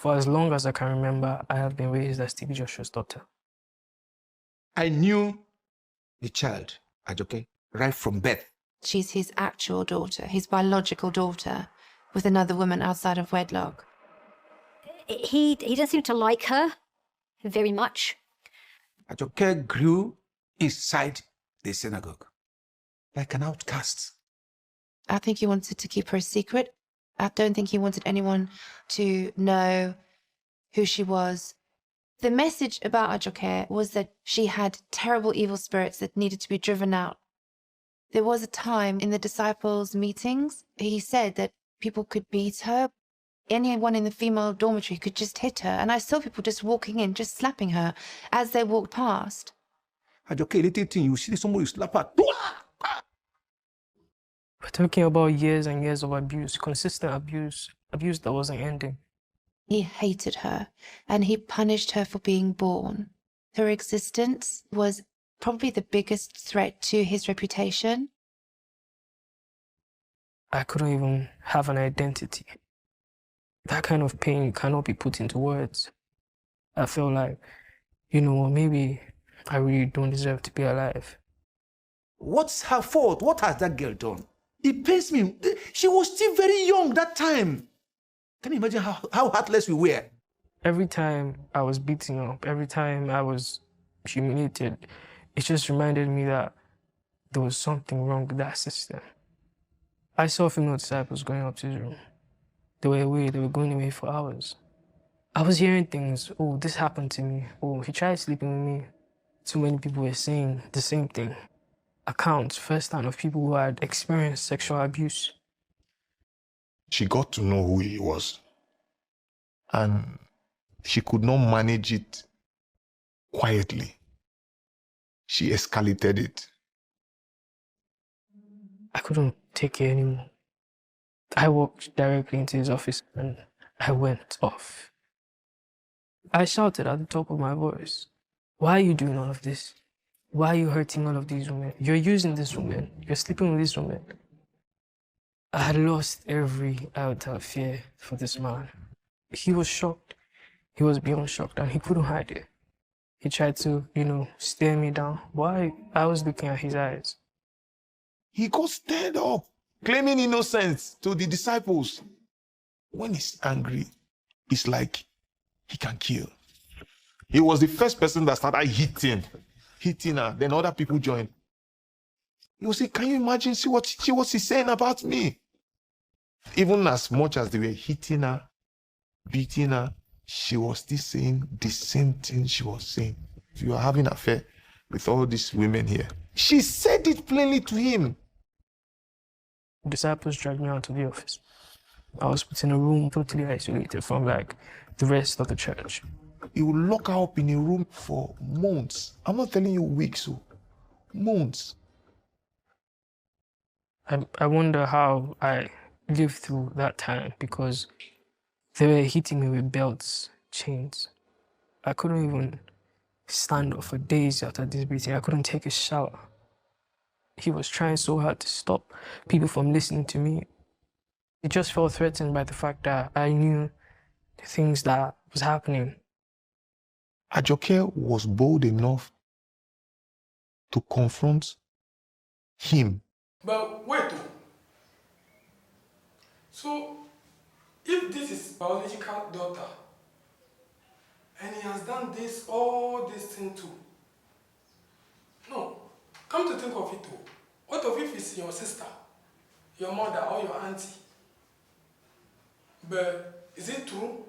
For as long as I can remember, I have been raised as TB Joshua's daughter. I knew the child, Ajoke, right from birth. She's his actual daughter, his biological daughter, with another woman outside of wedlock. He doesn't seem to like her very much. Ajoke grew inside the synagogue, like an outcast. I think he wanted to keep her a secret. I don't think he wanted anyone to know who she was. The message about Ajoke was that she had terrible evil spirits that needed to be driven out. There was a time in the disciples' meetings, he said that people could beat her. Anyone in the female dormitory could just hit her. And I saw people just walking in, just slapping her as they walked past. Ajoke, little thing, you see somebody slap her. We're talking about years and years of abuse, consistent abuse that wasn't ending. He hated her, and he punished her for being born. Her existence was probably the biggest threat to his reputation. I couldn't even have an identity. That kind of pain cannot be put into words. I felt like, maybe I really don't deserve to be alive. What's her fault? What has that girl done? It pains me. She was still very young that time. Can you imagine how heartless we were? Every time I was beaten up, every time I was humiliated, it just reminded me that there was something wrong with that system. I saw female disciples going up to his room. They were going away for hours. I was hearing things, oh, this happened to me, oh, he tried sleeping with me. Too many people were saying the same thing. Accounts, first-hand, of people who had experienced sexual abuse. She got to know who he was, and she could not manage it quietly. She escalated it. I couldn't take it anymore. I walked directly into his office and I went off. I shouted at the top of my voice, "Why are you doing all of this? Why are you hurting all of these women? You're using this woman. You're sleeping with this woman." I had lost every iota of fear for this man. He was shocked. He was beyond shocked, and he couldn't hide it. He tried to, stare me down. Why? I was looking at his eyes. He got stirred up, claiming innocence to the disciples. When he's angry, it's like he can kill. He was the first person that started hitting her. Then other people joined. He was saying, can you imagine what she's saying about me? Even as much as they were hitting her, beating her, she was still saying the same thing she was saying. If you are having an affair with all these women here. She said it plainly to him. The disciples dragged me out of the office. I was put in a room totally isolated from the rest of the church. He would lock her up in a room for months. I'm not telling you weeks, months. I wonder how I lived through that time, because they were hitting me with belts, chains. I couldn't even stand up for days after this beating. I couldn't take a shower. He was trying so hard to stop people from listening to me. He just felt threatened by the fact that I knew the things that was happening. Ajoke was bold enough to confront him. But wait, so if this is biological daughter, and he has done all this thing too, no, come to think of it too, what if it's your sister, your mother, or your auntie? But is it true?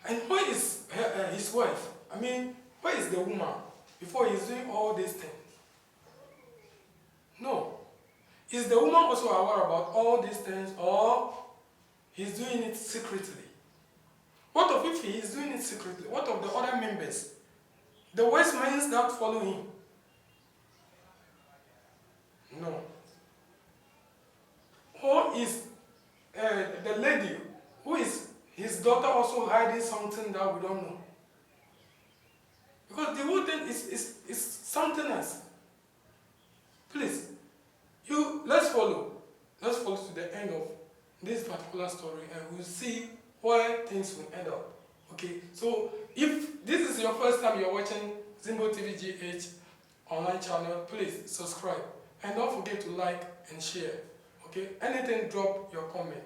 And where is his wife? I mean, where is the woman before he's doing all these things? No. Is the woman also aware about all these things, or he's doing it secretly? What if he is doing it secretly? What of the other members? The wise men that follow him? No. Or is the lady who is his daughter also hiding something that we don't know? Because the whole thing is something else. Please, let's follow. Let's follow to the end of this particular story, and we'll see where things will end up. Okay, so if this is your first time you're watching Zimbo TV GH online channel, please subscribe and don't forget to like and share. Okay, anything, drop your comment.